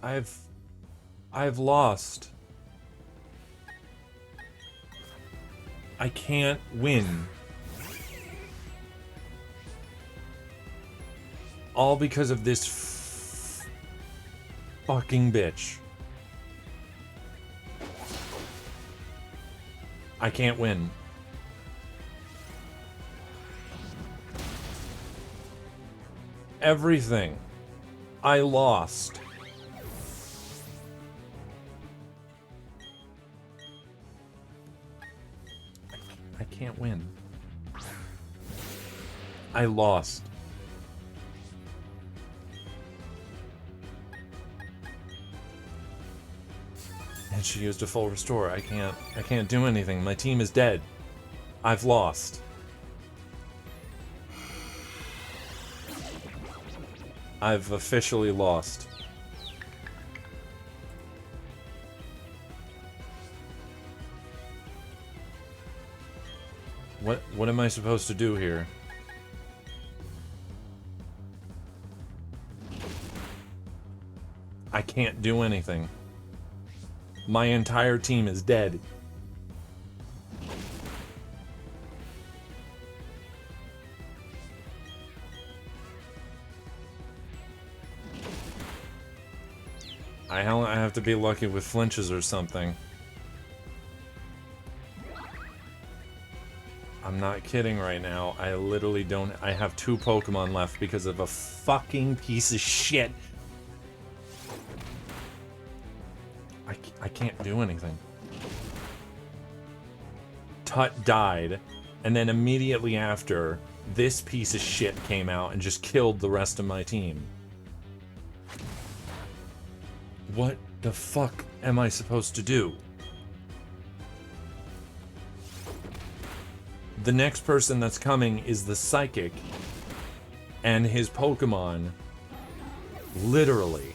I've lost. I can't win. All because of this fucking bitch. I can't win. Everything. I lost. I can't win. I lost. And she used a full restore. I can't do anything. My team is dead. I've lost. I've officially lost. What am I supposed to do here? I can't do anything. My entire team is dead. I have to be lucky with flinches or something. I'm not kidding right now. I literally don't... I have 2 Pokemon left because of a fucking piece of shit. I can't do anything. Tut died, and then immediately after, this piece of shit came out and just killed the rest of my team. What the fuck am I supposed to do? The next person that's coming is the Psychic, and his Pokemon, literally.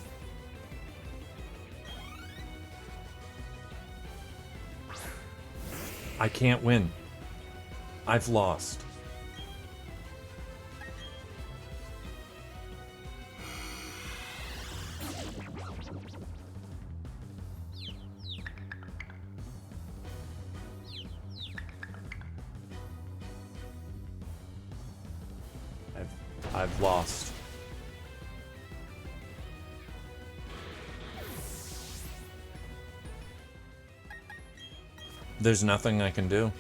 I can't win. I've lost. I've lost. There's nothing I can do.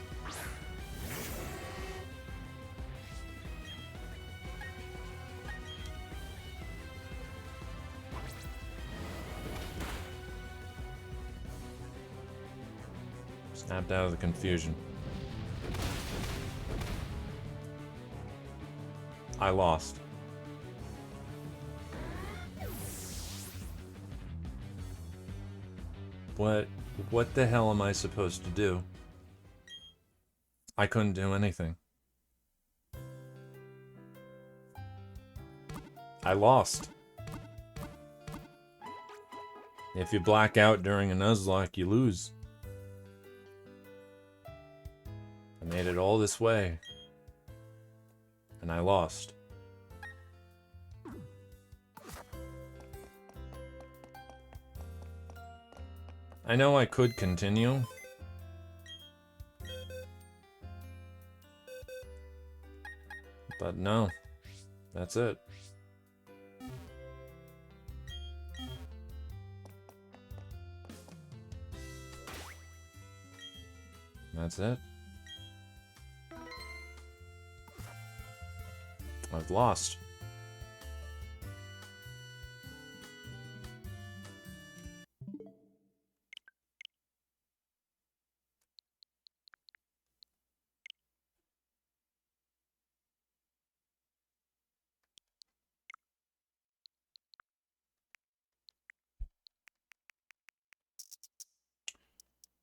Snapped out of the confusion. I lost. What the hell am I supposed to do? I couldn't do anything. I lost. If you black out during a Nuzlocke, you lose. I made it all this way. And I lost. I know I could continue. But no. That's it. That's it. I've lost.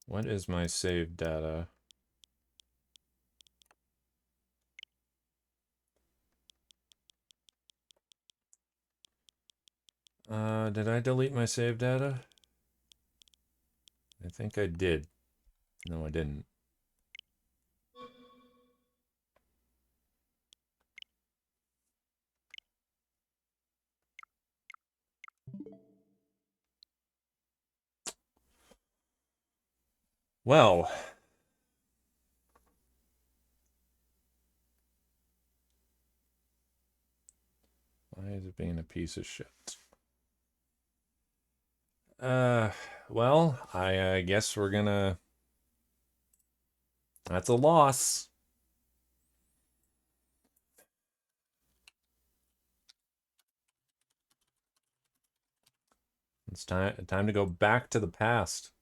What is my save data? Did I delete my save data? I think I did. No, I didn't. Well, why is it being a piece of shit? Uh, well, I guess we're gonna. That's a loss. It's time to go back to the past.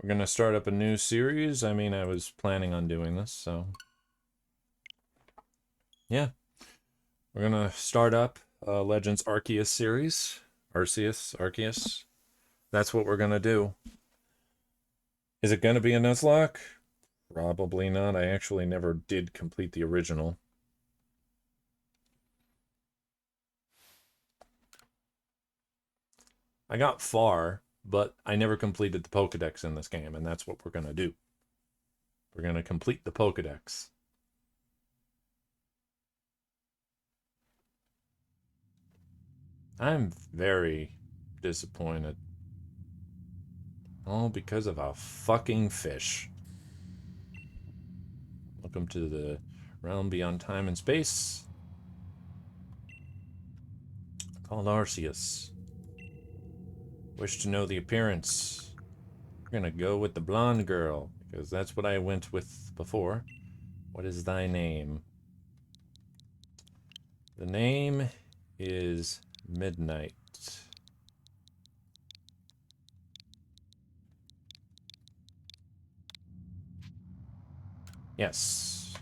We're gonna start up a new series. I mean, I was planning on doing this, so yeah. We're gonna start up Legends Arceus series. Arceus. That's what we're gonna do. Is it gonna be a Nuzlocke? Probably not. I actually never did complete the original. I got far, but I never completed the Pokedex in this game, and that's what we're gonna do. We're gonna complete the Pokedex. I'm very disappointed. All because of a fucking fish. Welcome to the realm beyond time and space. Called Arceus. Wish to know the appearance. We're gonna go with the blonde girl, because that's what I went with before. What is thy name? The name is Midnight. Yes.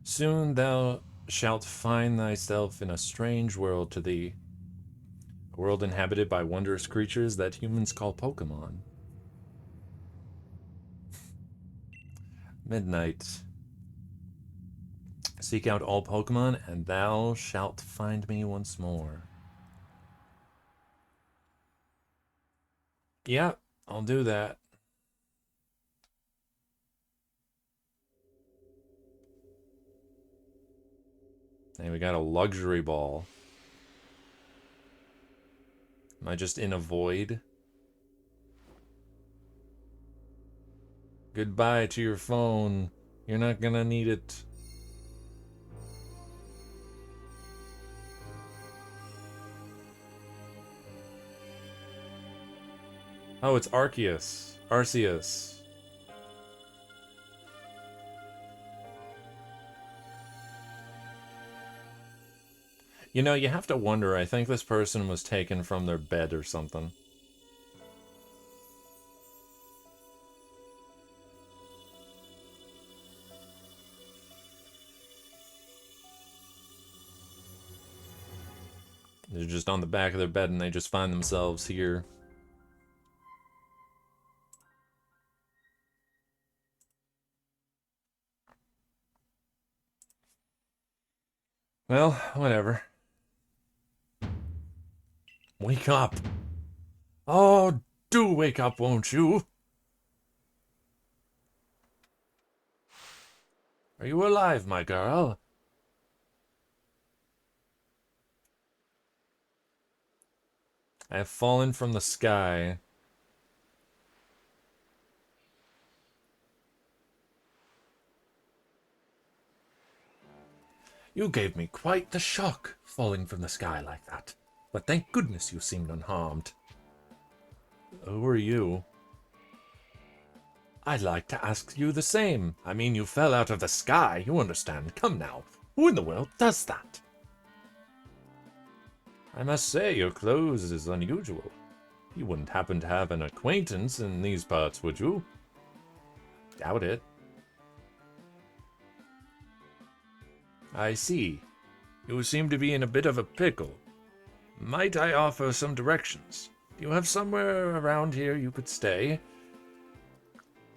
Soon thou shalt find thyself in a strange world to thee. A world inhabited by wondrous creatures that humans call Pokemon. Midnight. Seek out all Pokemon, and thou shalt find me once more. Yeah, I'll do that. And we got a luxury ball. Am I just in a void? Goodbye to your phone. You're not gonna need it. Oh, it's Arceus. You know, you have to wonder, I think this person was taken from their bed or something. They're just on the back of their bed and they just find themselves here. Well, whatever. Wake up. Oh, do wake up, won't you? Are you alive, my girl? I have fallen from the sky. You gave me quite the shock, falling from the sky like that. But thank goodness you seemed unharmed. Who are you? I'd like to ask you the same. I mean, you fell out of the sky, you understand. Come now, who in the world does that? I must say, your clothes is unusual. You wouldn't happen to have an acquaintance in these parts, would you? Doubt it. I see. You seem to be in a bit of a pickle. Might I offer some directions? Do you have somewhere around here you could stay?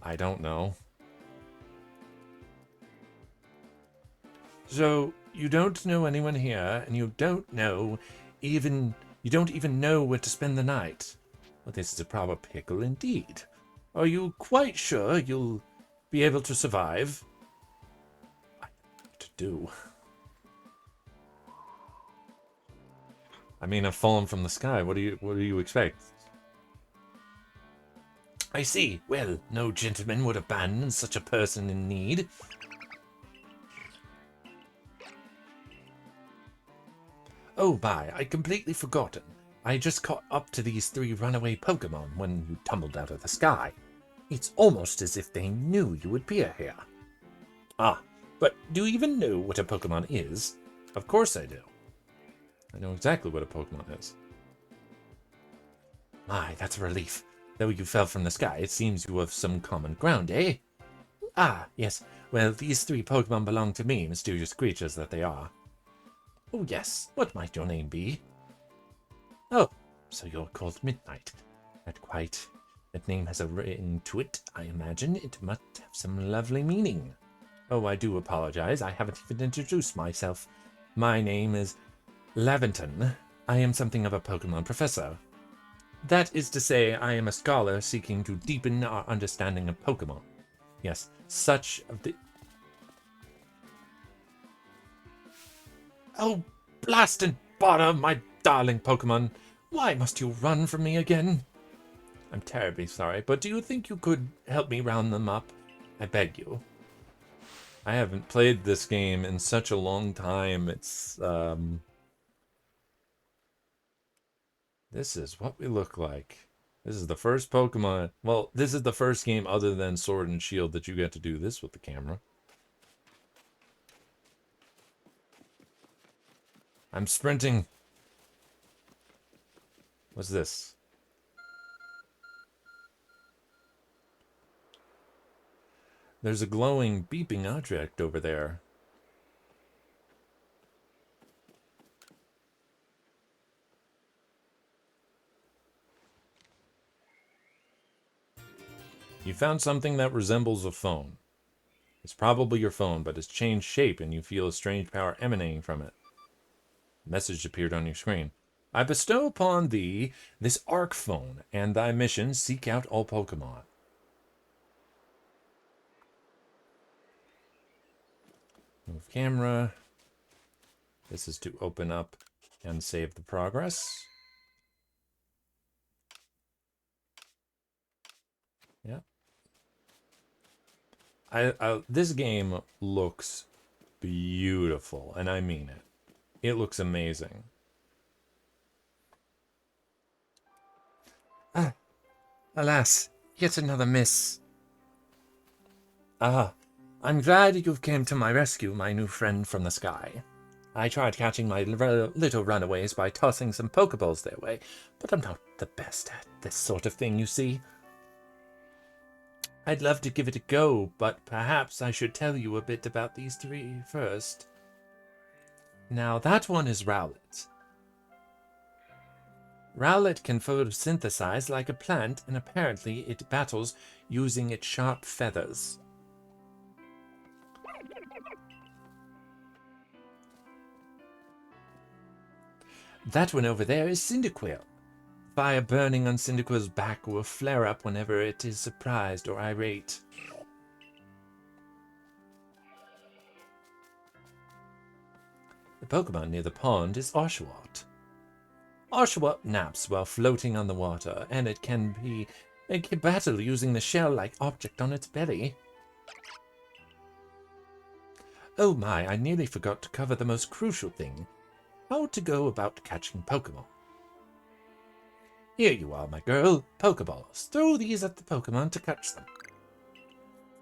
I don't know. So you don't know anyone here, and you don't even know where to spend the night. Well, this is a proper pickle indeed. Are you quite sure you'll be able to survive? I don't know what to do. I mean, I've fallen from the sky. What do you expect? I see. Well, no gentleman would abandon such a person in need. Oh my, I'd completely forgotten. I just caught up to these 3 runaway Pokemon when you tumbled out of the sky. It's almost as if they knew you would be here. Ah, but do you even know what a Pokemon is? Of course I do. I know exactly what a Pokemon is. My, that's a relief. Though you fell from the sky, it seems you have some common ground, eh? Ah, yes. Well, these 3 Pokemon belong to me, mysterious creatures that they are. Oh, yes. What might your name be? Oh, so you're called Midnight. That name has a ring to it, I imagine. It must have some lovely meaning. Oh, I do apologize. I haven't even introduced myself. My name is Laventon. I am something of a Pokemon professor. That is to say, I am a scholar seeking to deepen our understanding of Pokemon. Yes, such of the... Oh, blast and bother, my darling Pokemon. Why must you run from me again? I'm terribly sorry, but do you think you could help me round them up? I beg you. I haven't played this game in such a long time. It's, This is what we look like. This is the first Pokemon. Well, this is the first game other than Sword and Shield that you get to do this with the camera. I'm sprinting. What's this? There's a glowing, beeping object over there. You found something that resembles a phone. It's probably your phone, but it's changed shape and you feel a strange power emanating from it. A message appeared on your screen. I bestow upon thee this Arc phone, and thy mission, seek out all Pokemon. Move camera. This is to open up and save the progress. Yeah. This game looks beautiful, and I mean it. It looks amazing. Ah, alas, yet another miss. Ah, I'm glad you've came to my rescue, my new friend from the sky. I tried catching my little runaways by tossing some Pokeballs their way, but I'm not the best at this sort of thing, you see. I'd love to give it a go, but perhaps I should tell you a bit about these 3 first. Now, that one is Rowlet. Rowlet can photosynthesize like a plant, and apparently it battles using its sharp feathers. That one over there is Cyndaquil. Fire burning on Cyndaquil's back will flare up whenever it is surprised or irate. The Pokemon near the pond is Oshawott. Oshawott naps while floating on the water, and it can battle using the shell-like object on its belly. Oh my, I nearly forgot to cover the most crucial thing. How to go about catching Pokemon. Here you are, my girl. Pokeballs. Throw these at the Pokemon to catch them.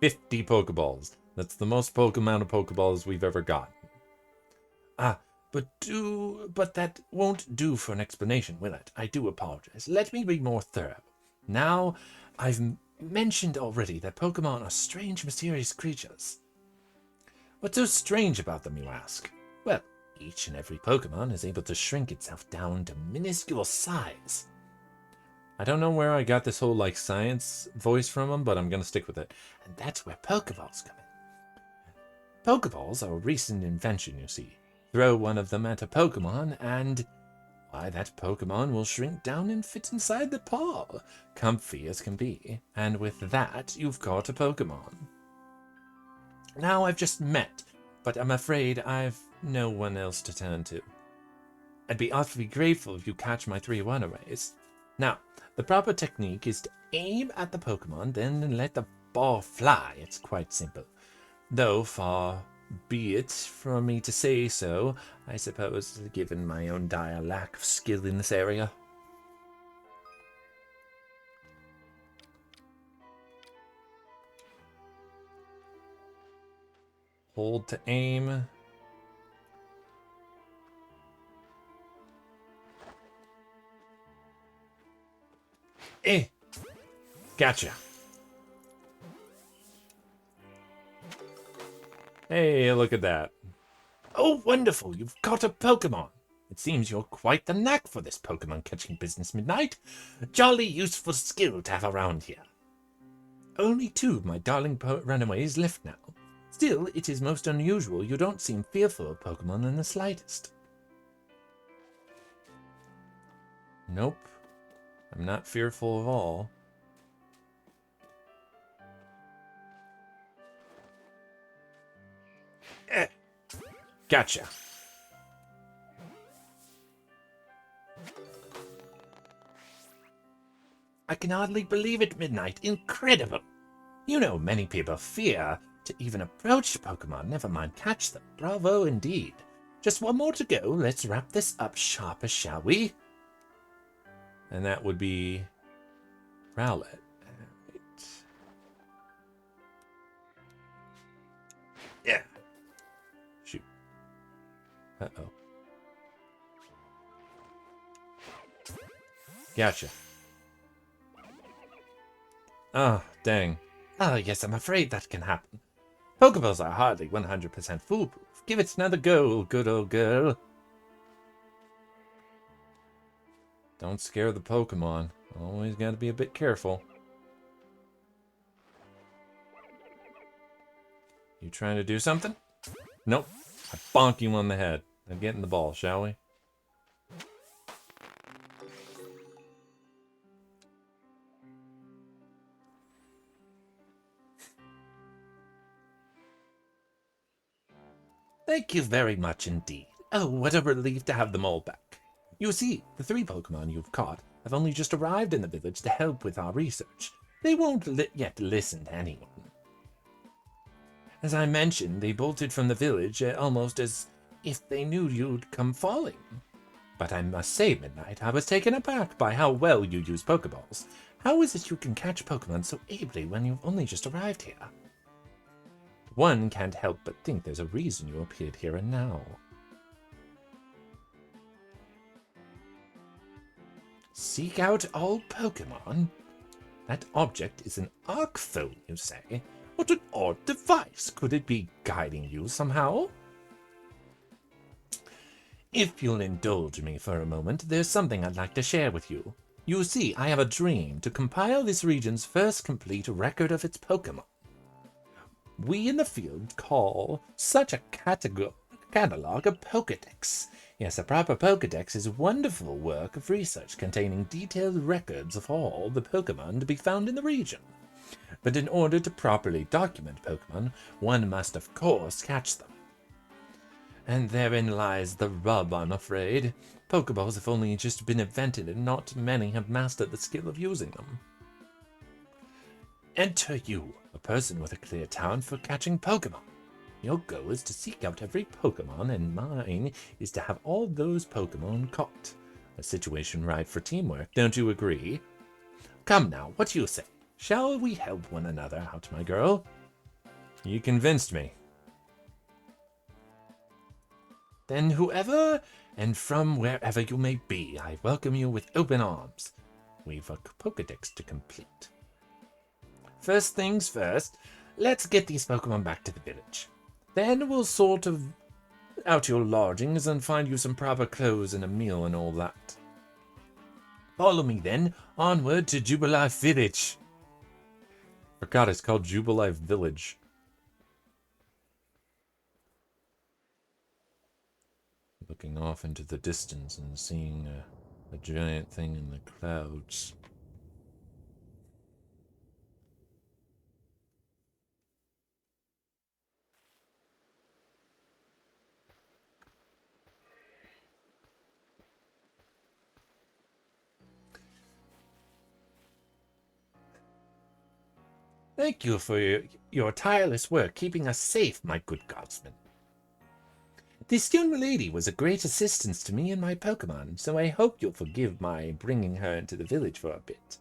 50 Pokeballs. That's the most amount of Pokeballs we've ever gotten. Ah, but that won't do for an explanation, will it? I do apologize. Let me be more thorough. Now, I've mentioned already that Pokemon are strange, mysterious creatures. What's so strange about them, you ask? Well, each and every Pokemon is able to shrink itself down to minuscule size. I don't know where I got this whole, like, science voice from them, but I'm going to stick with it. And that's where Pokeballs come in. Pokeballs are a recent invention, you see. Throw one of them at a Pokemon and, why, that Pokemon will shrink down and fit inside the paw. Comfy as can be. And with that, you've caught a Pokemon. Now I've just met, but I'm afraid I've no one else to turn to. I'd be awfully grateful if you catch my 3 runaways. Now, the proper technique is to aim at the Pokemon, then let the ball fly. It's quite simple. Though far be it from me to say so, I suppose, given my own dire lack of skill in this area. Hold to aim. Gotcha. Hey, look at that. Oh, wonderful, you've caught a Pokemon. It seems you're quite the knack for this Pokemon catching business, Midnight. A jolly useful skill to have around here. Only 2 of my darling runaways left now. Still, it is most unusual you don't seem fearful of Pokemon in the slightest. Nope. I'm not fearful of all. Gotcha. I can hardly believe it, Midnight. Incredible. You know, many people fear to even approach Pokemon, never mind catch them. Bravo indeed. Just one more to go. Let's wrap this up sharpish, shall we? And that would be Rowlet. Right. Yeah. Shoot. Uh-oh. Gotcha. Ah, oh, dang. Oh, yes, I'm afraid that can happen. Pokeballs are hardly 100% foolproof. Give it another go, good old girl. Don't scare the Pokemon. Always gotta be a bit careful. You trying to do something? Nope. I bonk you on the head. Now get in the ball, shall we? Thank you very much indeed. Oh, what a relief to have them all back. You see, the 3 Pokemon you've caught have only just arrived in the village to help with our research. They won't yet listen to anyone. As I mentioned, they bolted from the village almost as if they knew you'd come falling. But I must say, Midnight, I was taken aback by how well you use Pokeballs. How is it you can catch Pokemon so ably when you've only just arrived here? One can't help but think there's a reason you appeared here and now. Seek out all Pokemon? That object is an arc phone, you say? What an odd device! Could it be guiding you somehow? If you'll indulge me for a moment, there's something I'd like to share with you. You see, I have a dream to compile this region's first complete record of its Pokemon. We in the field call such a catalog a Pokedex. Yes, a proper Pokedex is a wonderful work of research containing detailed records of all the Pokemon to be found in the region. But in order to properly document Pokemon, one must of course catch them. And therein lies the rub, I'm afraid. Pokeballs have only just been invented and not many have mastered the skill of using them. Enter you, a person with a clear talent for catching Pokemon. Your goal is to seek out every Pokemon, and mine is to have all those Pokemon caught. A situation ripe for teamwork, don't you agree? Come now, what do you say? Shall we help one another out, my girl? You convinced me. Then whoever and from wherever you may be, I welcome you with open arms. We've a Pokedex to complete. First things first, let's get these Pokemon back to the village. Then we'll sort out your lodgings and find you some proper clothes and a meal and all that. Follow me then, onward to Jubilife Village. Forgot it's called Jubilife Village. Looking off into the distance and seeing a giant thing in the clouds. Thank you for your tireless work keeping us safe, my good guardsman. This young lady was a great assistance to me and my Pokemon, so I hope you'll forgive my bringing her into the village for a bit.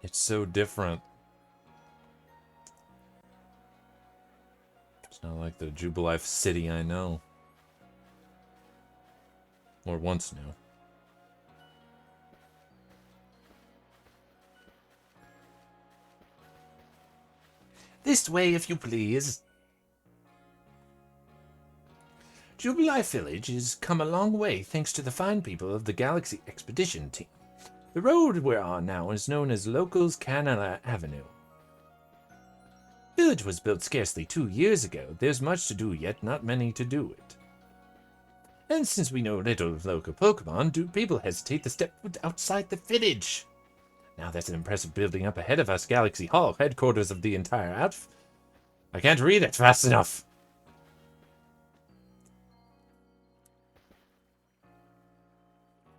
It's so different. It's not like the Jubilife city I know. Or once knew. This way, if you please. Jubilife Village has come a long way thanks to the fine people of the Galaxy Expedition Team. The road we're on now is known as Locals Canada Avenue. The village was built scarcely 2 years ago. There's much to do yet, not many to do it. And since we know little of local Pokemon, do people hesitate to step foot outside the village? Now that's an impressive building up ahead of us, Galaxy Hall, headquarters of the entire outfit. I can't read it fast enough.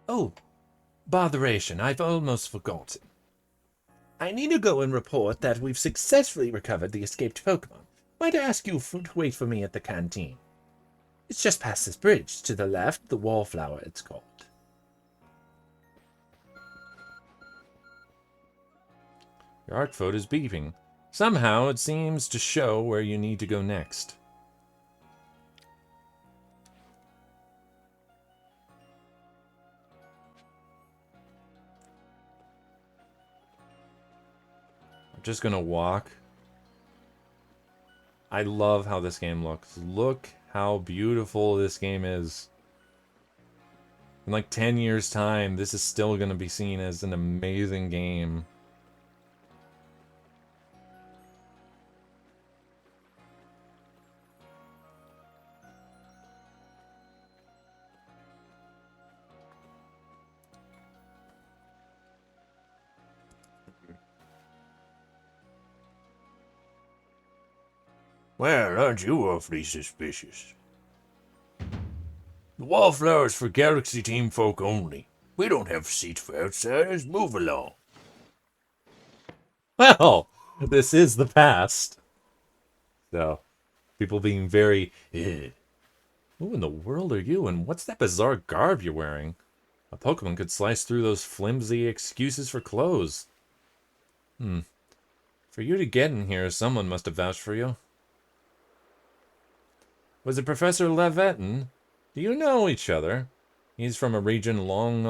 Oh, botheration, I've almost forgotten. I need to go and report that we've successfully recovered the escaped Pokemon. Might I ask you to wait for me at the canteen? It's just past this bridge, to the left, the Wallflower it's called. Your arc phone is beeping. Somehow it seems to show where you need to go next. I'm just gonna walk. I love how this game looks. Look how beautiful this game is. In like 10 years' time, this is still gonna be seen as an amazing game. Well, aren't you awfully suspicious? The Wallflower's for Galaxy Team folk only. We don't have seats for outsiders. Move along. Well, this is the past. So, people being very, who in the world are you, and what's that bizarre garb you're wearing? A Pokemon could slice through those flimsy excuses for clothes. For you to get in here, someone must have vouched for you. Was it Professor Leveton? Do you know each other? He's from a region long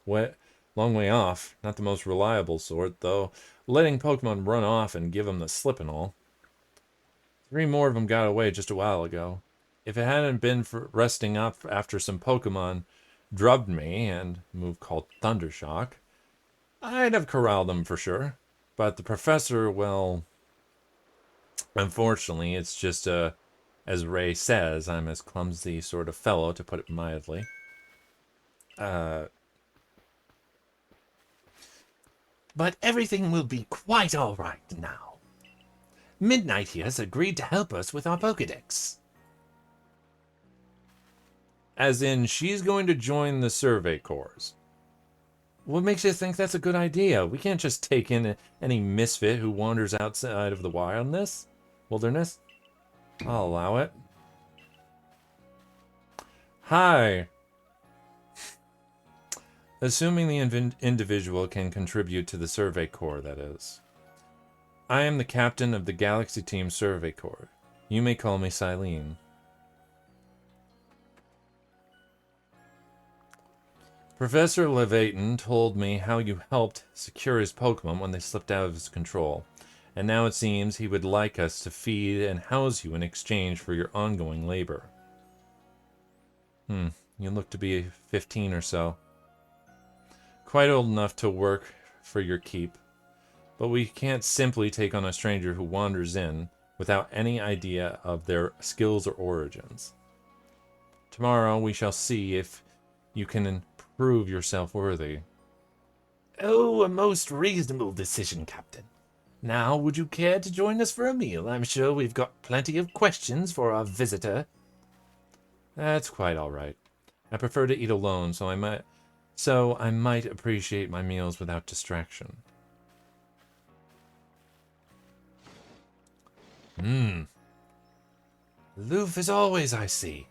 way off. Not the most reliable sort, though. Letting Pokemon run off and give him the slip and all. 3 more of them got away just a while ago. If it hadn't been for resting up after some Pokemon drubbed me, and a move called Thundershock, I'd have corralled them for sure. But the professor, well, unfortunately, it's just as Ray says, I'm a clumsy sort of fellow, to put it mildly. But everything will be quite all right now. Midnight here has agreed to help us with our Pokedex. As in, she's going to join the Survey Corps. What makes you think that's a good idea? We can't just take in any misfit who wanders outside of the wilderness. I'll allow it. Hi. Assuming the individual can contribute to the Survey Corps, that is. I am the captain of the Galaxy Team Survey Corps. You may call me Silene. Professor Leveton told me how you helped secure his Pokemon when they slipped out of his control, and now it seems he would like us to feed and house you in exchange for your ongoing labor. You look to be 15 or so. Quite old enough to work for your keep, but we can't simply take on a stranger who wanders in without any idea of their skills or origins. Tomorrow we shall see if you can prove yourself worthy. Oh, a most reasonable decision, Captain. Now, would you care to join us for a meal? I'm sure we've got plenty of questions for our visitor. That's quite all right. I prefer to eat alone, so I might appreciate my meals without distraction. Aloof as always, I see.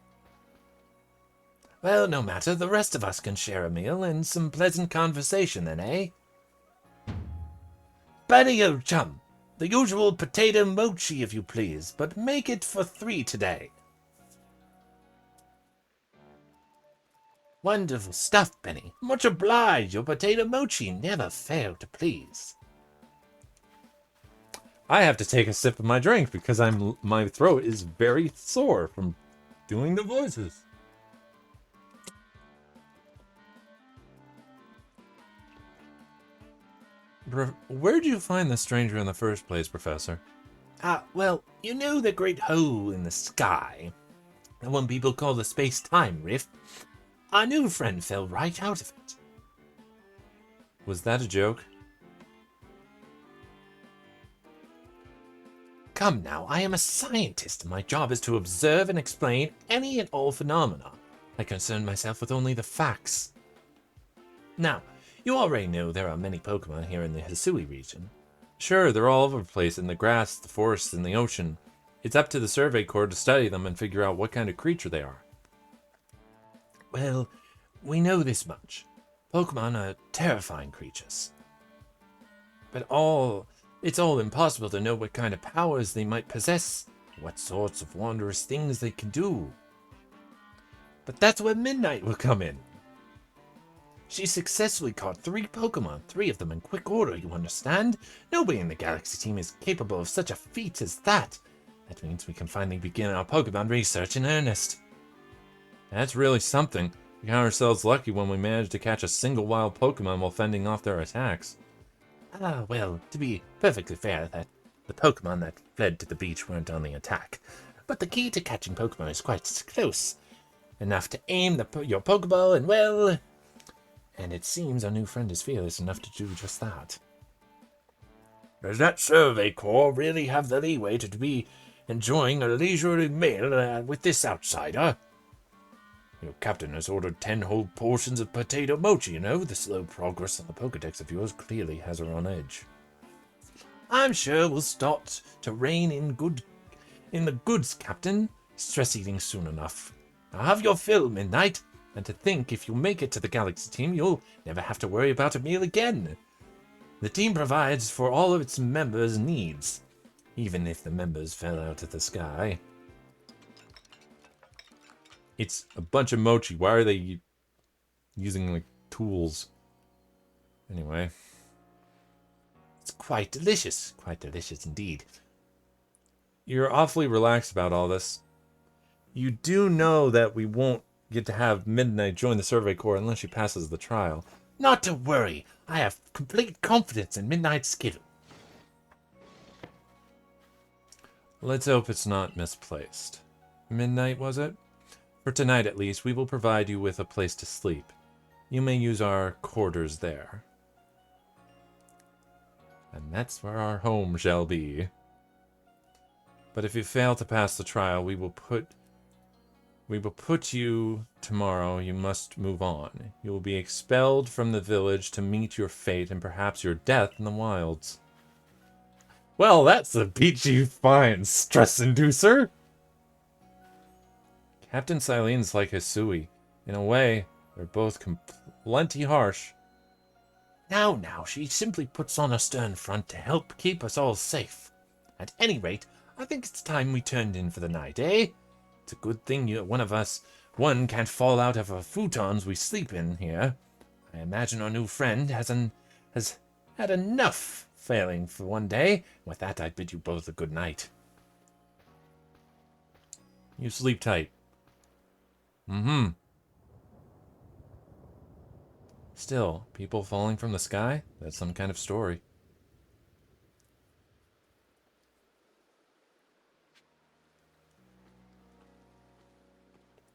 Well, no matter, the rest of us can share a meal and some pleasant conversation then, eh? Buddy, old chum, the usual potato mochi if you please, but make it for 3 today. Wonderful stuff, Benny. Much obliged. Your potato mochi never failed to please. I have to take a sip of my drink because my throat is very sore from doing the voices. Where'd you find the stranger in the first place, Professor? Well, you know the great hole in the sky, the one people call the space-time rift? Our new friend fell right out of it. Was that a joke? Come now, I am a scientist, and my job is to observe and explain any and all phenomena. I concern myself with only the facts. Now, you already know there are many Pokemon here in the Hisui region. Sure, they're all over the place, in the grass, the forests, and the ocean. It's up to the Survey Corps to study them and figure out what kind of creature they are. Well, we know this much. Pokemon are terrifying creatures. But it's all impossible to know what kind of powers they might possess, what sorts of wondrous things they can do. But that's where Midnight will come in. She successfully caught 3 Pokemon, 3 of them in quick order, you understand? Nobody in the Galaxy team is capable of such a feat as that. That means we can finally begin our Pokemon research in earnest. That's really something. We count ourselves lucky when we manage to catch a single wild Pokemon while fending off their attacks. Well, to be perfectly fair, that the Pokemon that fled to the beach weren't on the attack. But the key to catching Pokemon is quite close. Enough to aim your Pokeball and, well... And it seems our new friend is fearless enough to do just that. Does that Survey Corps really have the leeway to be enjoying a leisurely meal with this outsider? Your captain has ordered 10 whole portions of potato mochi, you know. The slow progress on the Pokedex of yours clearly has her on edge. I'm sure we'll start to rein in the goods, Captain. Stress eating soon enough. Now have your fill, Midnight. And to think if you make it to the Galaxy team, you'll never have to worry about a meal again. The team provides for all of its members' needs, even if the members fell out of the sky. It's a bunch of mochi. Why are they using, like, tools? Anyway. It's quite delicious indeed. You're awfully relaxed about all this. You do know that we won't get to have Midnight join the Survey Corps unless she passes the trial. Not to worry. I have complete confidence in Midnight's skill. Let's hope it's not misplaced. Midnight, was it? For tonight, at least, we will provide you with a place to sleep. You may use our quarters there. And that's where our home shall be. But if you fail to pass the trial, we will put you tomorrow. You must move on. You will be expelled from the village to meet your fate and perhaps your death in the wilds. Well, that's a peachy fine stress inducer. Captain Silene's like Hisui. In a way, they're both plenty harsh. Now, she simply puts on a stern front to help keep us all safe. At any rate, I think it's time we turned in for the night, eh? It's a good thing one can't fall out of our futons we sleep in here. I imagine our new friend has had enough failing for one day. With that, I bid you both a good night. You sleep tight. Still, people falling from the sky? That's some kind of story.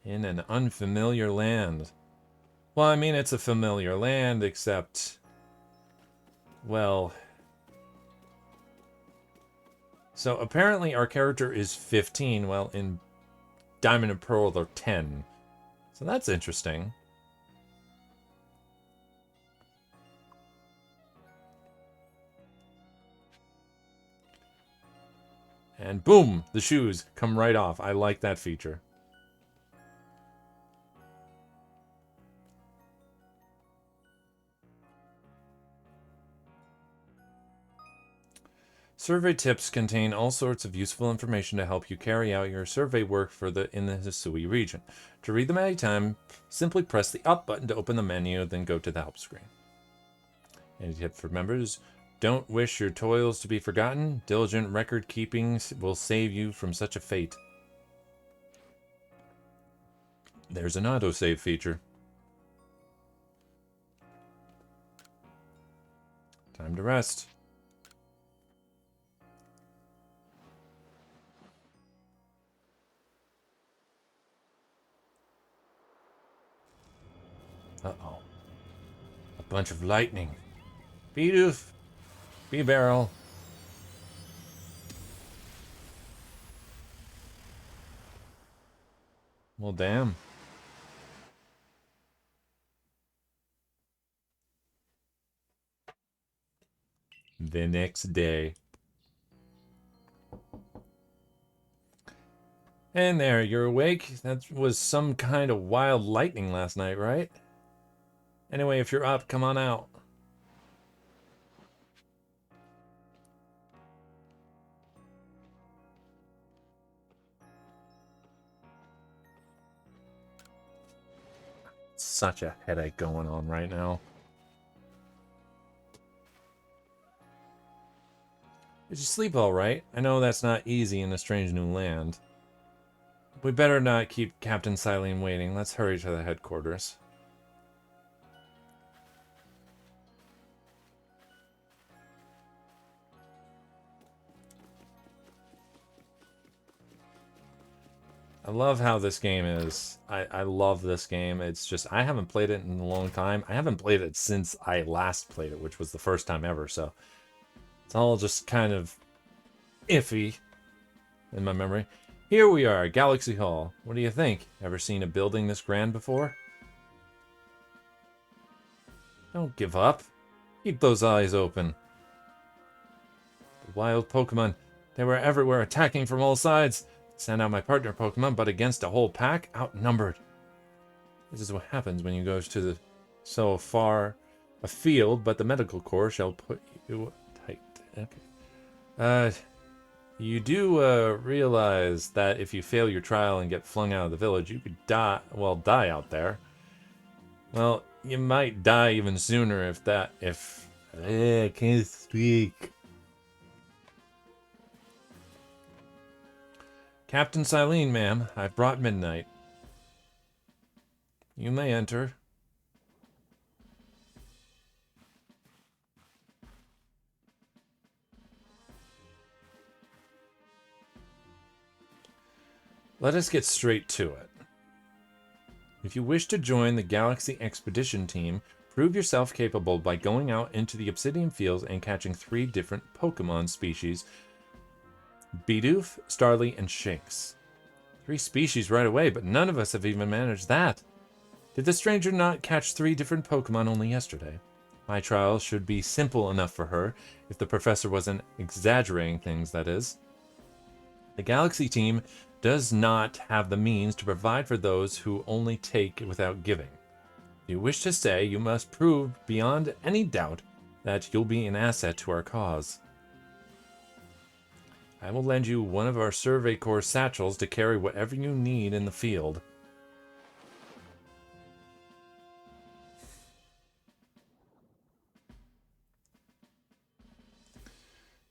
In an unfamiliar land. Well, I mean, it's a familiar land, except... Well... So, apparently our character is 15, while in Diamond and Pearl they're 10. So that's interesting. And boom! The shoes come right off. I like that feature. Survey tips contain all sorts of useful information to help you carry out your survey work in the Hisui region. To read them at any time, simply press the up button to open the menu, then go to the help screen. Any tip for members? Don't wish your toils to be forgotten. Diligent record keeping will save you from such a fate. There's an autosave feature. Time to rest. Uh-oh. A bunch of lightning. Bidoof. B-barrel. Well, damn. The next day. And there, you're awake. That was some kind of wild lightning last night, right? Anyway, if you're up, come on out. Such a headache going on right now. Did you sleep all right? I know that's not easy in a strange new land. We better not keep Captain Silene waiting. Let's hurry to the headquarters. I love how this game is. I love this game. It's just, I haven't played it in a long time. I haven't played it since I last played it, which was the first time ever, so it's all just kind of iffy in my memory. Here we are, Galaxy Hall. What do you think? Ever seen a building this grand before? Don't give up. Keep those eyes open. The wild Pokemon, they were everywhere, attacking from all sides. Send out my partner Pokemon, but against a whole pack, outnumbered. This is what happens when you go to the so far afield, but the medical corps shall put you tight. Okay. You do realize that if you fail your trial and get flung out of the village, you could die out there. Well, you might die even sooner if I can't speak. Captain Silene, ma'am, I've brought midnight. You may enter. Let us get straight to it. If you wish to join the Galaxy Expedition Team, prove yourself capable by going out into the Obsidian Fields and catching 3 different Pokemon species: Bidoof, Starly, and Shinx. 3 species right away, but none of us have even managed that. Did the stranger not catch 3 different Pokemon only yesterday? My trial should be simple enough for her, if the professor wasn't exaggerating things, that is. The Galaxy team does not have the means to provide for those who only take without giving. If you wish to stay, you must prove beyond any doubt that you'll be an asset to our cause. I will lend you one of our Survey Corps satchels to carry whatever you need in the field.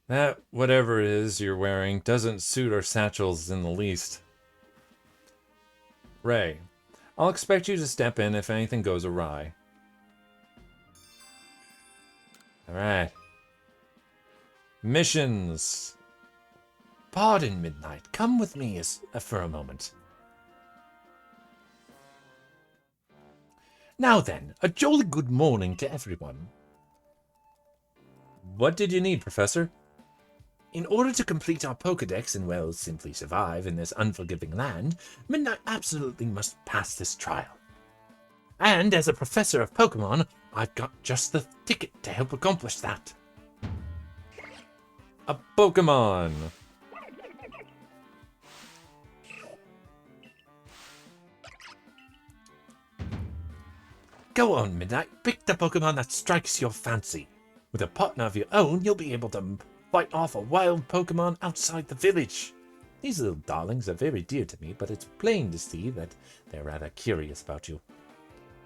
That whatever it is you're wearing doesn't suit our satchels in the least. Ray, I'll expect you to step in if anything goes awry. Alright. Missions. Pardon, Midnight. Come with me for a moment. Now then, a jolly good morning to everyone. What did you need, Professor? In order to complete our Pokedex and, well, simply survive in this unforgiving land, Midnight absolutely must pass this trial. And as a professor of Pokemon, I've got just the ticket to help accomplish that. A Pokemon. Go on, Midnight. Pick the Pokemon that strikes your fancy. With a partner of your own, you'll be able to fight off a wild Pokemon outside the village. These little darlings are very dear to me, but it's plain to see that they're rather curious about you.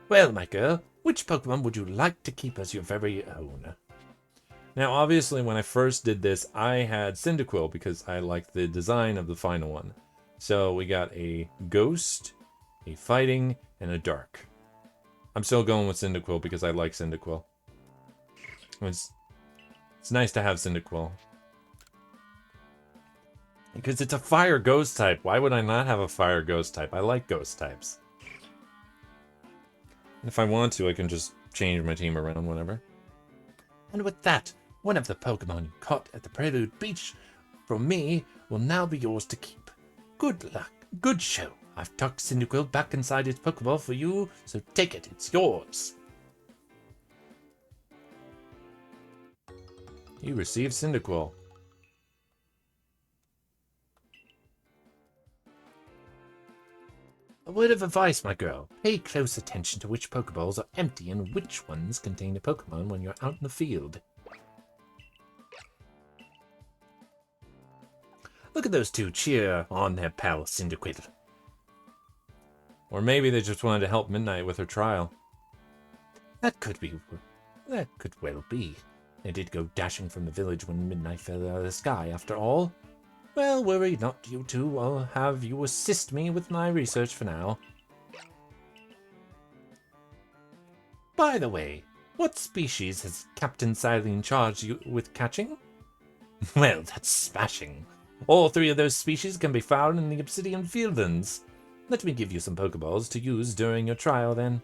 Well, my girl, which Pokemon would you like to keep as your very own? Now, obviously, when I first did this, I had Cyndaquil because I liked the design of the final one. So we got a Ghost, a Fighting, and a Dark. I'm still going with Cyndaquil because I like Cyndaquil. It's nice to have Cyndaquil. Because it's a Fire Ghost type. Why would I not have a Fire Ghost type? I like Ghost types. If I want to, I can just change my team around whenever. And with that, one of the Pokemon you caught at the Prelude Beach from me will now be yours to keep. Good luck. Good show. I've tucked Cyndaquil back inside its Pokeball for you, so take it. It's yours. You received Cyndaquil. A word of advice, my girl. Pay close attention to which Pokeballs are empty and which ones contain a Pokemon when you're out in the field. Look at those two cheer on their pal Cyndaquil. Or maybe they just wanted to help Midnight with her trial. That could well be. They did go dashing from the village when Midnight fell out of the sky, after all. Well, worry not, you two. I'll have you assist me with my research for now. By the way, what species has Captain Silene charged you with catching? Well, that's smashing. All three of those species can be found in the Obsidian Fieldlands. Let me give you some Pokeballs to use during your trial, then.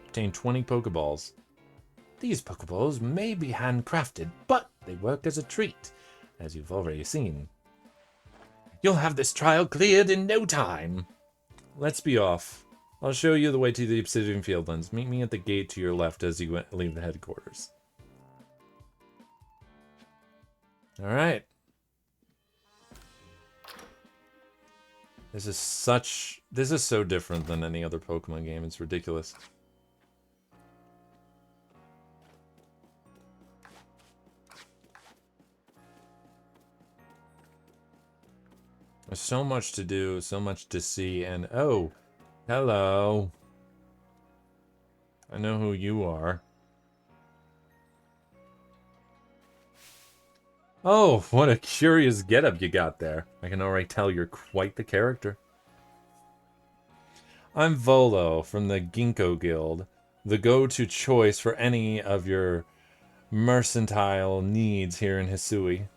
Obtain 20 Pokeballs. These Pokeballs may be handcrafted, but they work as a treat, as you've already seen. You'll have this trial cleared in no time. Let's be off. I'll show you the way to the Obsidian Fieldlands. Meet me at the gate to your left as you leave the headquarters. Alright. This is so different than any other Pokemon game. It's ridiculous. There's so much to do, so much to see, and oh, hello. I know who you are. Oh, what a curious getup you got there. I can already tell you're quite the character. I'm Volo from the Ginkgo Guild, the go-to choice for any of your mercantile needs here in Hisui.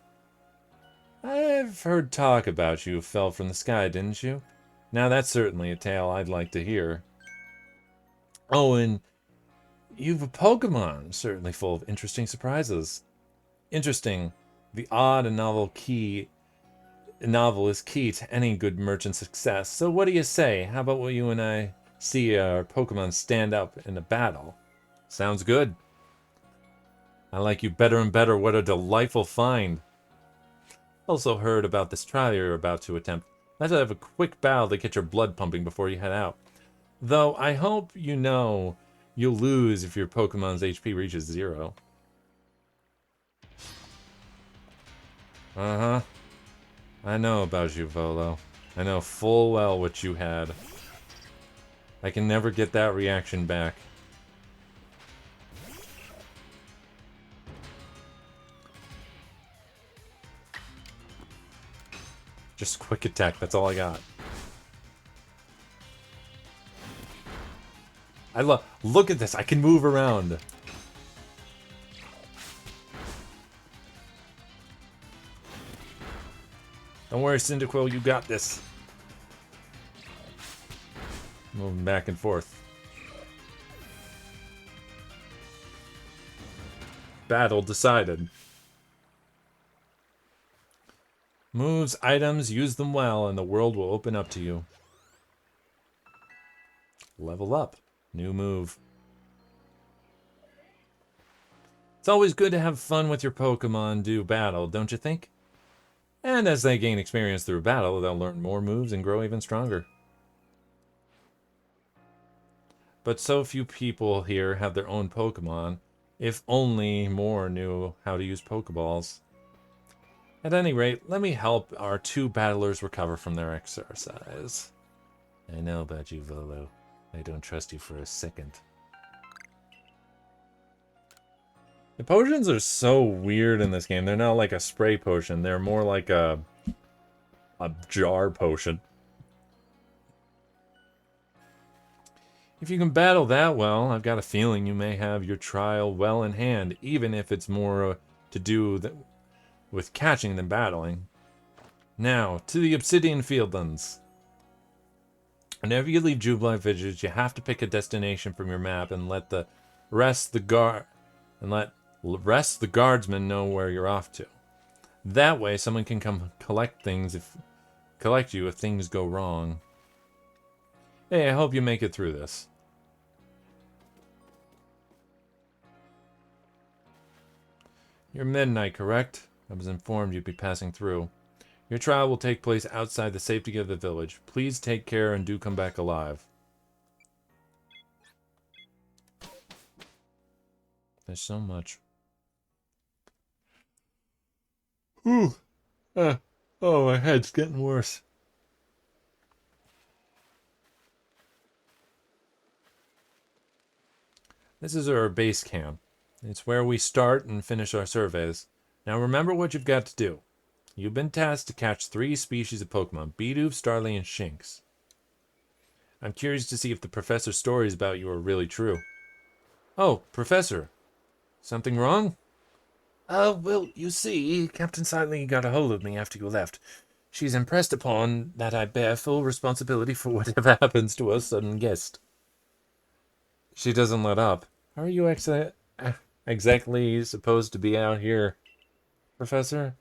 I've heard talk about you fell from the sky, didn't you? Now that's certainly a tale I'd like to hear. Oh, and you've a Pokemon, certainly full of interesting surprises. Interesting. The odd and novel is key to any good merchant success. So what do you say? How about you and I see our Pokemon stand up in a battle? Sounds good. I like you better and better. What a delightful find. Also heard about this trial you're about to attempt. Let's have a quick battle to get your blood pumping before you head out. Though I hope you know you'll lose if your Pokemon's HP reaches 0. Uh-huh. I know about you, Volo. I know full well what you had. I can never get that reaction back. Just quick attack, that's all I got. Look at this. I can move around. Don't worry, Cyndaquil, you got this. Moving back and forth. Battle decided. Moves, items, use them well, and the world will open up to you. Level up. New move. It's always good to have fun with your Pokemon do battle, don't you think? And as they gain experience through battle, they'll learn more moves and grow even stronger. But so few people here have their own Pokemon. If only more knew how to use Pokeballs. At any rate, let me help our two battlers recover from their exercise. I know about you, Volo. I don't trust you for a second. The potions are so weird in this game. They're not like a spray potion. They're more like a jar potion. If you can battle that well, I've got a feeling you may have your trial well in hand, even if it's more to do with catching than battling. Now, to the Obsidian Fieldlands. Whenever you leave Jubilee Village, you have to pick a destination from your map and let the guardsmen know where you're off to. That way, someone can come collect you if things go wrong. Hey, I hope you make it through this. You're Midnight, correct? I was informed you'd be passing through. Your trial will take place outside the safety of the village. Please take care and do come back alive. There's so much. Ooh. Oh, my head's getting worse. This is our base camp. It's where we start and finish our surveys. Now remember what you've got to do. You've been tasked to catch 3 species of Pokemon, Bidoof, Starly, and Shinx. I'm curious to see if the professor's stories about you are really true. Oh, Professor. Something wrong? Well, you see, Captain Siley got a hold of me after you left. She's impressed upon that I bear full responsibility for whatever happens to our sudden guest. She doesn't let up. How are you exactly supposed to be out here, Professor?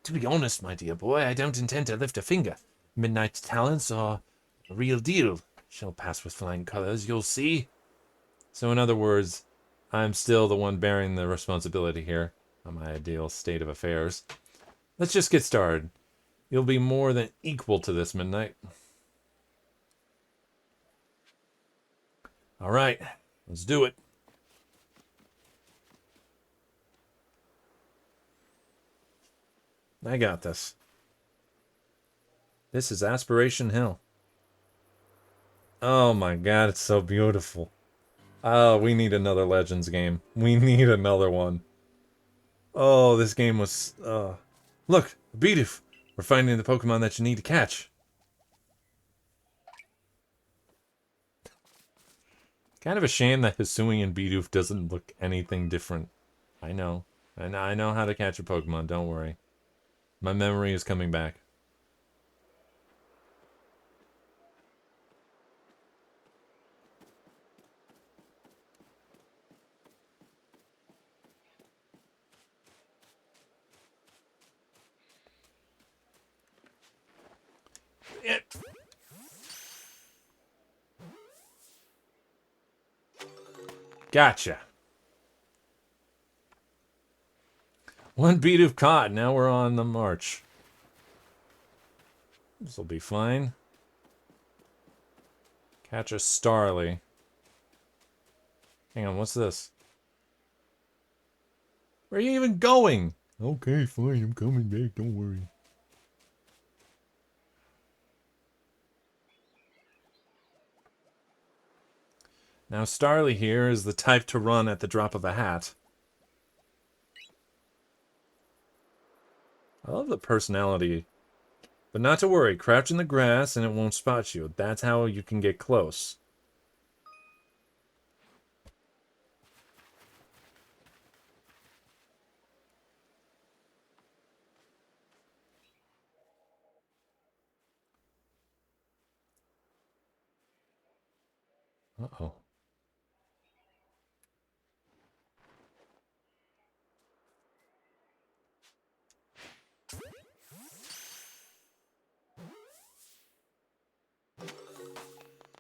To be honest, my dear boy, I don't intend to lift a finger. Midnight's talents are a real deal. She'll pass with flying colors, you'll see. So in other words, I'm still the one bearing the responsibility here. Not my ideal state of affairs. Let's just get started. You'll be more than equal to this, Midnight. All right, let's do it. I got this. This is Aspiration Hill. Oh my god, it's so beautiful. Oh, we need another Legends game. We need another one. Oh, this game was... Look, Bidoof! We're finding the Pokemon that you need to catch. Kind of a shame that Hisuian Bidoof doesn't look anything different. I know. I know how to catch a Pokemon, don't worry. My memory is coming back. Gotcha. One Bidoof caught. Now we're on the march. This will be fine. Catch a Starly. Hang on, what's this? Where are you even going? Okay, fine, I'm coming back, don't worry. Now Starly here is the type to run at the drop of a hat. I love the personality. But not to worry, crouch in the grass and it won't spot you. That's how you can get close. Uh-oh.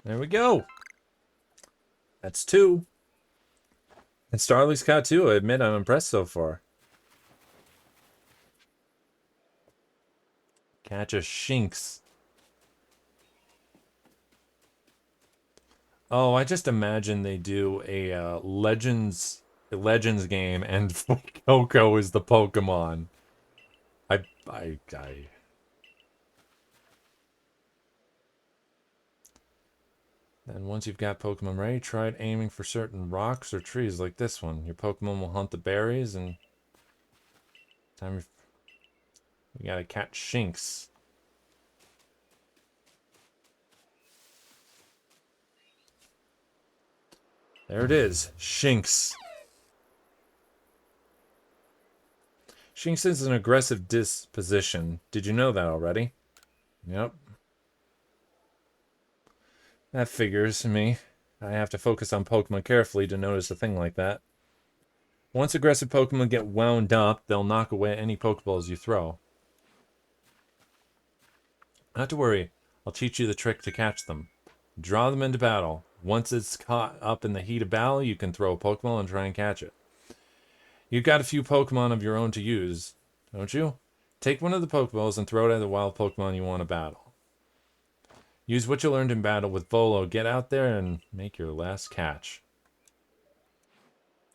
There we go. That's 2. And Starly's caught 2. I admit I'm impressed so far. Catch a Shinx. Oh, I just imagine they do a Legends game, and Coco is the Pokemon. I. Then once you've got Pokemon ready, try aiming for certain rocks or trees like this one. Your Pokemon will hunt the berries, and we gotta catch Shinx. There it is, Shinx. Shinx is an aggressive disposition. Did you know that already? Yep. That figures to me. I have to focus on Pokemon carefully to notice a thing like that. Once aggressive Pokemon get wound up, they'll knock away any Pokeballs you throw. Not to worry, I'll teach you the trick to catch them. Draw them into battle. Once it's caught up in the heat of battle, you can throw a Pokeball and try and catch it. You've got a few Pokemon of your own to use, don't you? Take one of the Pokeballs and throw it at the wild Pokemon you want to battle. Use what you learned in battle with Volo. Get out there and make your last catch.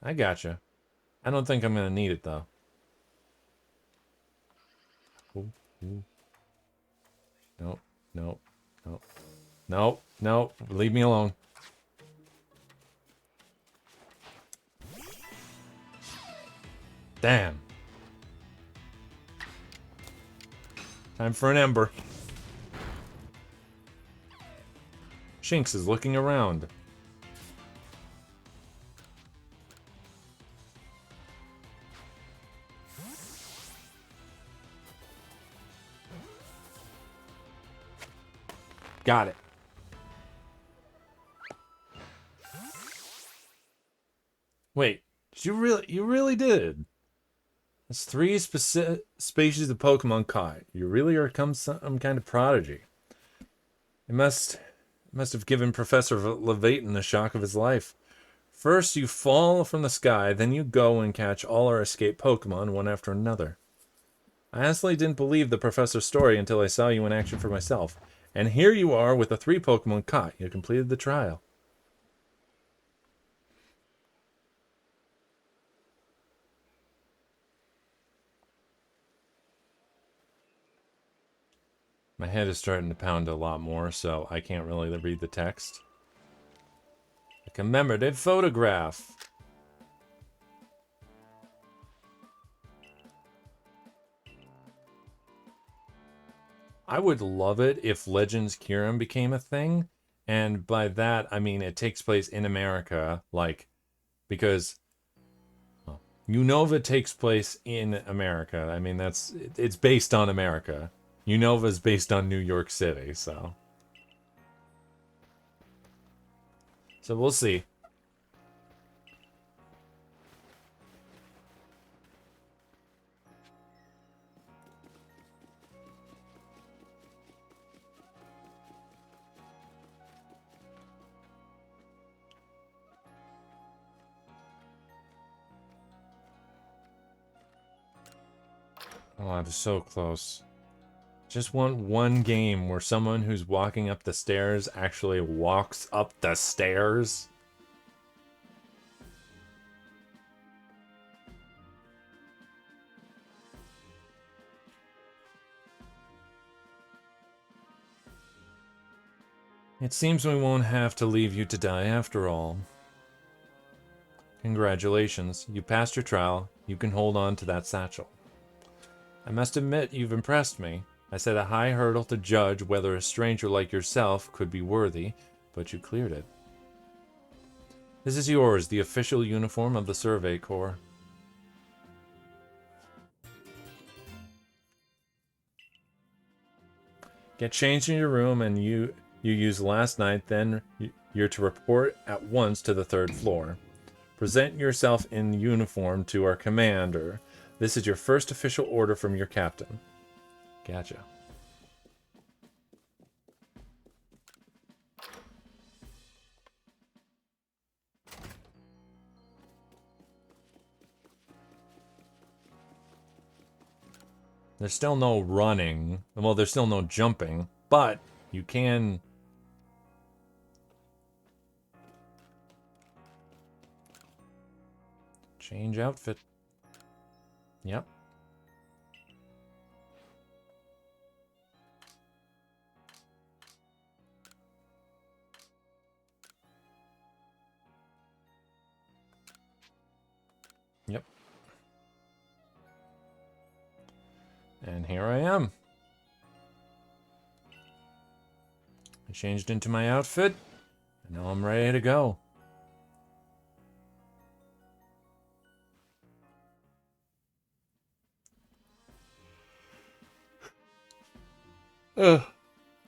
I gotcha. I don't think I'm going to need it, though. Ooh, ooh. Nope, nope, nope. Nope, nope. Leave me alone. Damn. Time for an Ember. Shinx is looking around. Got it. Wait, you really did. That's 3 species of Pokemon caught. You really are some kind of prodigy. It must have given Professor Levatin the shock of his life. First you fall from the sky, then you go and catch all our escaped Pokemon one after another. I honestly didn't believe the professor's story until I saw you in action for myself. And here you are with the 3 Pokemon caught. You completed the trial. My head is starting to pound a lot more, so I can't really read the text. A commemorative photograph. I would love it if Legends Kyurem became a thing. And by that, I mean it takes place in America, like, because Unova takes place in America. I mean, it's based on America. Unova's based on New York City, so we'll see. Oh, I was so close. Just want one game where someone who's walking up the stairs actually walks up the stairs. It seems we won't have to leave you to die after all. Congratulations, you passed your trial. You can hold on to that satchel. I must admit, you've impressed me. I set a high hurdle to judge whether a stranger like yourself could be worthy, but you cleared it. This is yours, the official uniform of the Survey Corps. Get changed in your room and you used last night, then you you're to report at once to the 3rd floor. Present yourself in uniform to our commander. This is your first official order from your captain. Gotcha. There's still no running. Well, there's still no jumping, but you can... change outfit. Yep. Yep. And here I am. I changed into my outfit, and now I'm ready to go. Ugh.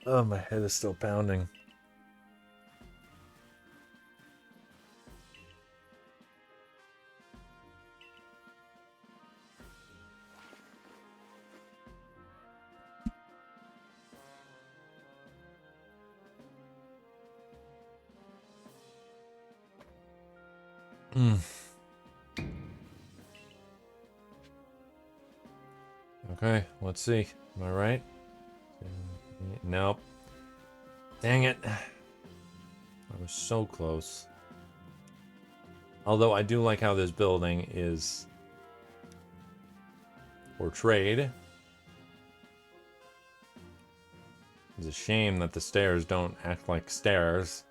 Oh, my head is still pounding. Okay, let's see. Am I right? Nope. Dang it. I was so close. Although I do like how this building is portrayed. It's a shame that the stairs don't act like stairs.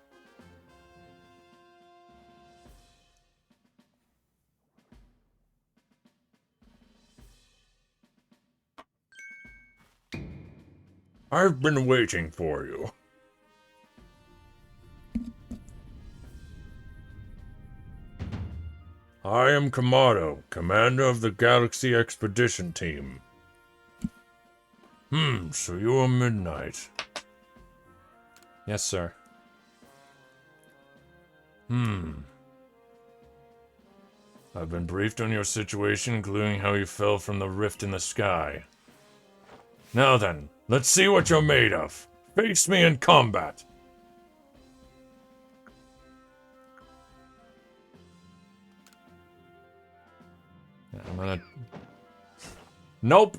I've been waiting for you. I am Kamado, commander of the Galaxy Expedition Team. So you are Midnight. Yes, sir. I've been briefed on your situation, including how you fell from the rift in the sky. Now then, let's see what you're made of. Face me in combat. I'm gonna... Nope!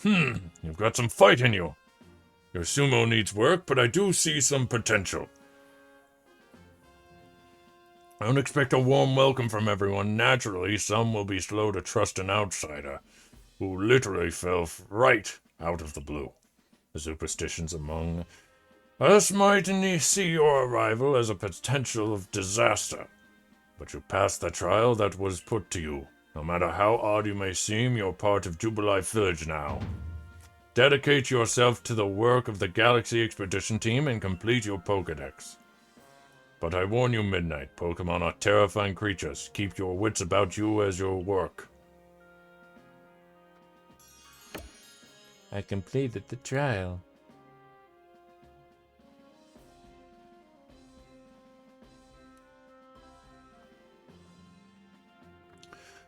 You've got some fight in you. Your sumo needs work, but I do see some potential. I don't expect a warm welcome from everyone. Naturally, some will be slow to trust an outsider, who literally fell right out of the blue. The superstitions among us might see your arrival as a potential of disaster. But you passed the trial that was put to you. No matter how odd you may seem, you're part of Jubilee Village now. Dedicate yourself to the work of the Galaxy Expedition Team and complete your Pokedex. But I warn you, Midnight, Pokemon are terrifying creatures. Keep your wits about you as your work. I completed the trial.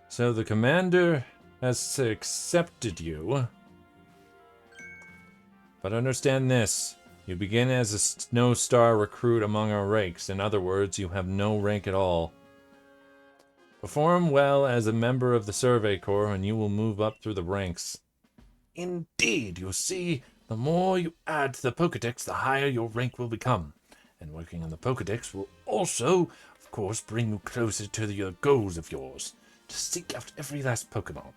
So the commander has accepted you. But understand this. You begin as a Snow Star recruit among our ranks. In other words, you have no rank at all. Perform well as a member of the Survey Corps and you will move up through the ranks. Indeed, you see, the more you add to the Pokedex, the higher your rank will become. And working on the Pokedex will also, of course, bring you closer to your goals of yours. To seek out every last Pokemon.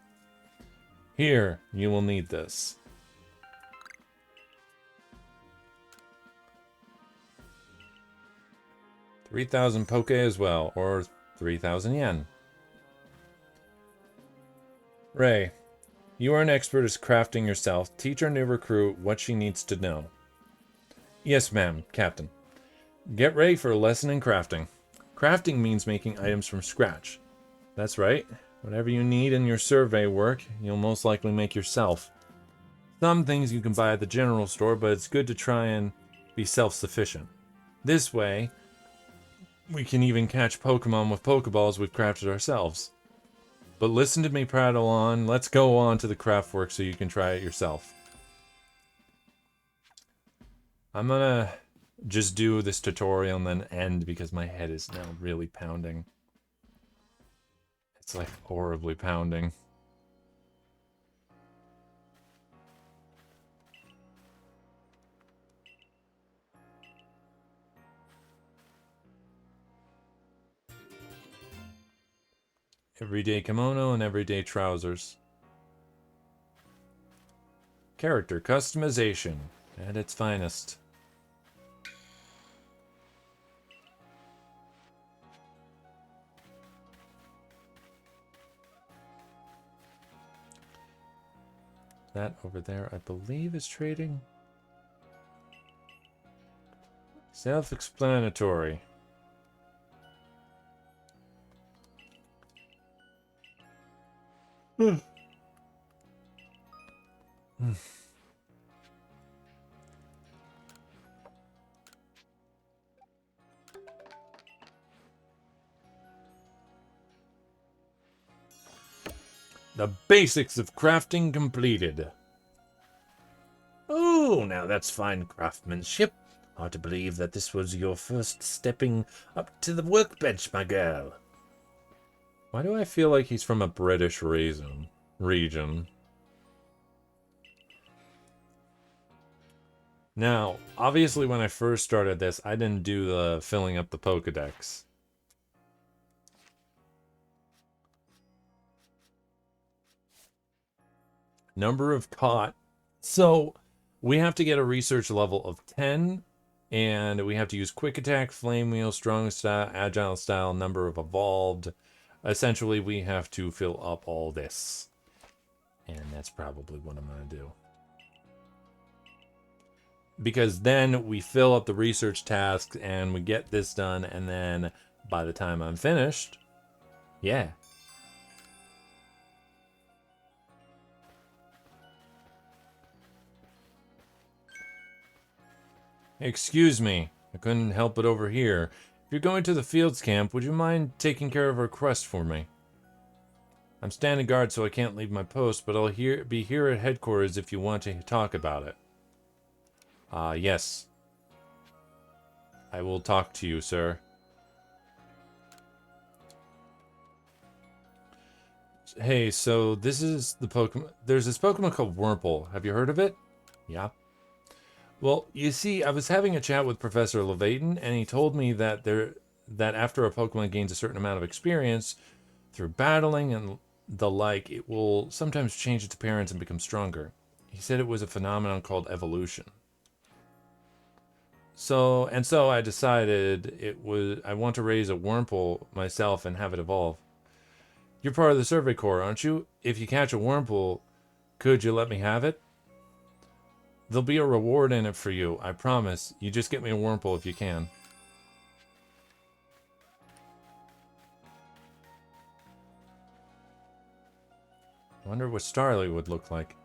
Here, you will need this. 3,000 Poke as well, or 3,000 yen. Ray, you are an expert at crafting yourself. Teach our new recruit what she needs to know. Yes, ma'am, Captain. Get ready for a lesson in crafting. Crafting means making items from scratch. That's right. Whatever you need in your survey work, you'll most likely make yourself. Some things you can buy at the general store, but it's good to try and be self-sufficient. This way, we can even catch Pokemon with Pokeballs we've crafted ourselves. But listen to me prattle on. Let's go on to the craft work so you can try it yourself. I'm gonna just do this tutorial and then end because my head is now really pounding. It's like horribly pounding. Everyday kimono and everyday trousers. Character customization at its finest. That over there, I believe, is trading. Self-explanatory. The basics of crafting completed. Oh, now that's fine craftsmanship. Hard to believe that this was your first stepping up to the workbench, my girl. Why do I feel like he's from a British region? Now, obviously when I first started this, I didn't do the filling up the Pokedex. Number of caught. So, we have to get a research level of 10, and we have to use Quick Attack, Flame Wheel, Strong Style, Agile Style, number of evolved. Essentially, we have to fill up all this. And that's probably what I'm going to do. Because then we fill up the research tasks and we get this done, and then by the time I'm finished, yeah. Excuse me, I couldn't help it over here. If you're going to the Fields camp, would you mind taking care of a request for me? I'm standing guard, so I can't leave my post, but I'll be here at headquarters if you want to talk about it. Yes. I will talk to you, sir. Hey, so this is the Pokemon. There's this Pokemon called Wurmple. Have you heard of it? Yeah. Well, you see, I was having a chat with Professor Levaton, and he told me that after a Pokemon gains a certain amount of experience through battling and the like, it will sometimes change its appearance and become stronger. He said it was a phenomenon called evolution. So I decided I want to raise a Wurmple myself and have it evolve. You're part of the Survey Corps, aren't you? If you catch a Wurmple, could you let me have it? There'll be a reward in it for you, I promise. You just get me a Wurmple if you can. I wonder what Starly would look like.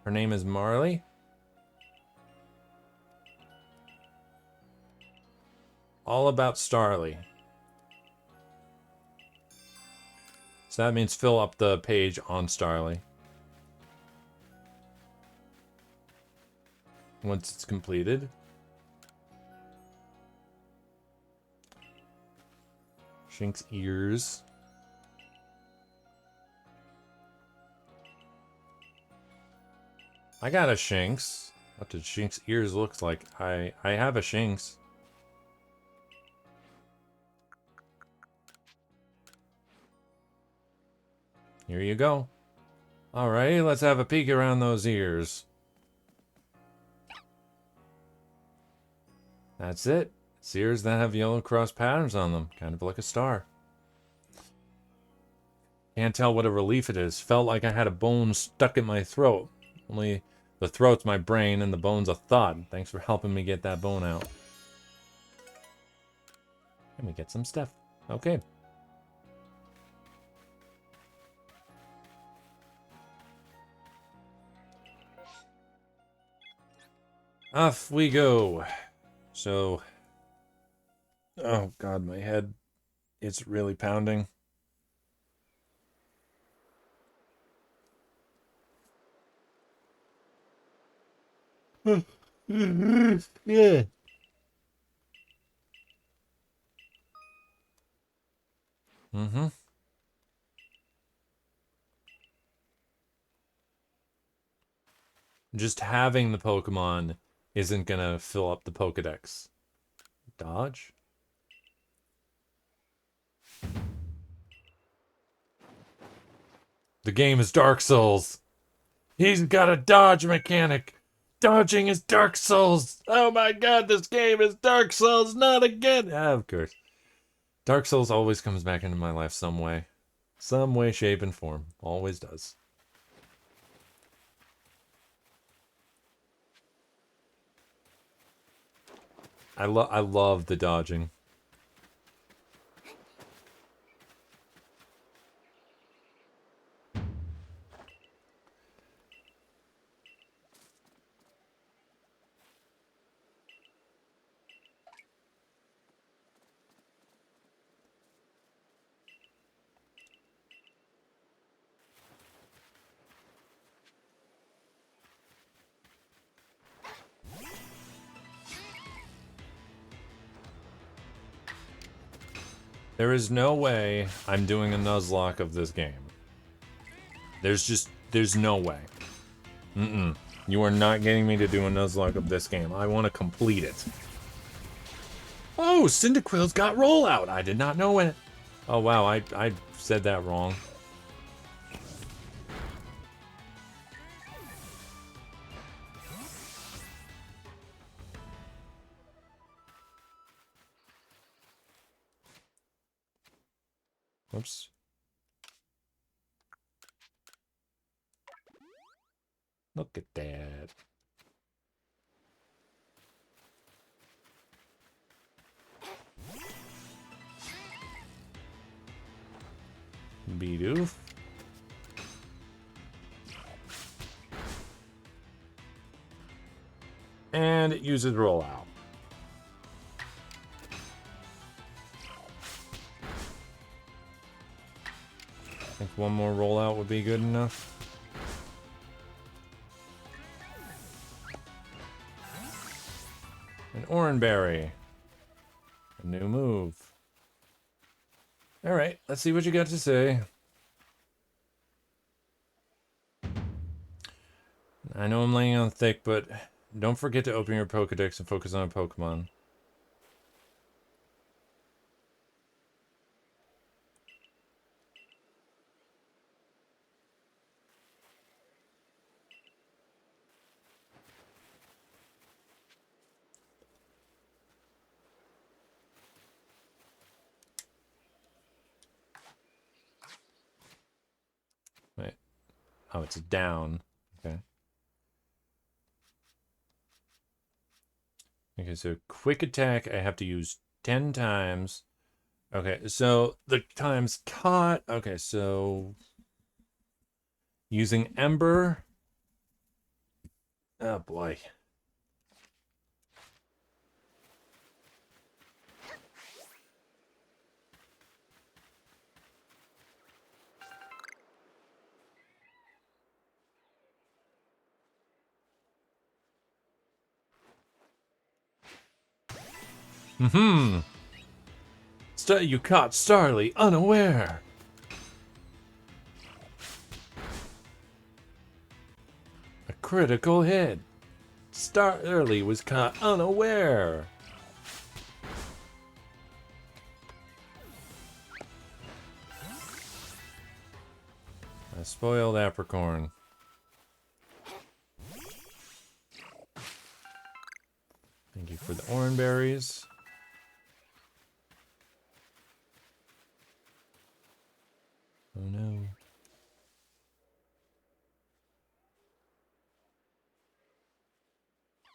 Her name is Marley? All about Starly. So that means fill up the page on Starly. Once it's completed. Shink's ears. I got a Shinx. What did Shink's ears look like? I have a Shinx. Here you go. Alright, let's have a peek around those ears. That's it. It's ears that have yellow cross patterns on them, kind of like a star. Can't tell what a relief it is. Felt like I had a bone stuck in my throat. Only the throat's my brain and the bone's a thought. Thanks for helping me get that bone out. And we get some stuff. Okay. Off we go. So, oh god, my head, it's really pounding. Yeah. Mm-hmm. Just having the Pokemon isn't gonna fill up the Pokedex. Dodge? The game is Dark Souls. He's got a dodge mechanic. Dodging is Dark Souls. Oh my god, this game is Dark Souls, not again. Ah, of course. Dark Souls always comes back into my life some way. Some way, shape, and form. Always does. I love the dodging. There is no way I'm doing a Nuzlocke of this game. There's no way. Mm-mm. You are not getting me to do a Nuzlocke of this game. I want to complete it. Oh, Cyndaquil's got rollout. I did not know it. Oh, wow, I said that wrong. Whoops. Look at that. Bidoof. And it uses rollout. I think one more rollout would be good enough. An Oranberry. A new move. Alright, let's see what you got to say. I know I'm laying on thick, but don't forget to open your Pokedex and focus on a Pokemon. Wait. Oh, it's down. Okay. Okay, so quick attack I have to use 10 times. Okay, so the times caught. Okay, so using Ember. Oh boy. Mm-hmm. You caught Starly unaware. A critical hit. Starly was caught unaware. A spoiled apricorn. Thank you for the oranberries. Oh no.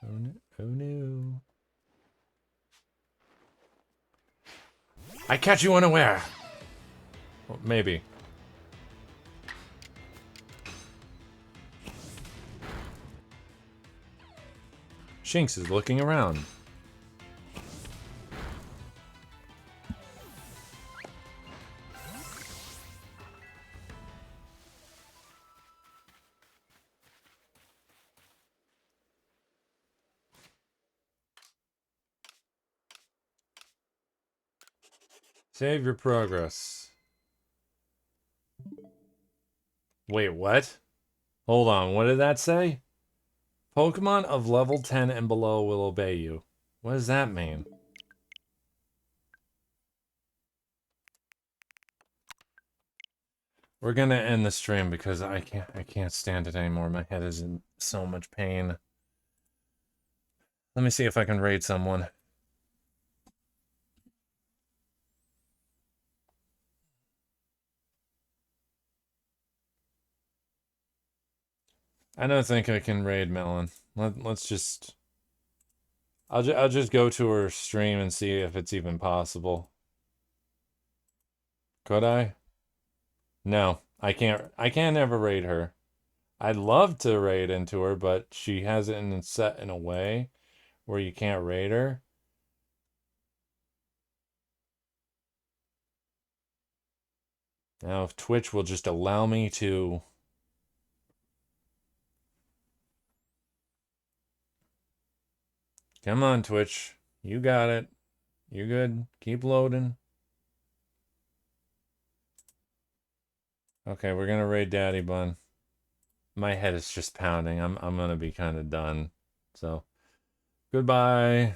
Oh no. Oh no. I catch you unaware. Well, maybe. Shinx is looking around. Save your progress. Wait, what? Hold on, what did that say? Pokemon of level 10 and below will obey you. What does that mean? We're gonna end the stream because I can't stand it anymore. My head is in so much pain. Let me see if I can raid someone. I don't think I can raid Melon. Let's just... I'll just go to her stream and see if it's even possible. Could I? No, I can't. I can't ever raid her. I'd love to raid into her, but she has it set in a way where you can't raid her. Now, if Twitch will just allow me to... Come on, Twitch. You got it. You good. Keep loading. Okay, we're gonna raid Daddy Bun. My head is just pounding. I'm gonna be kind of done. So, goodbye.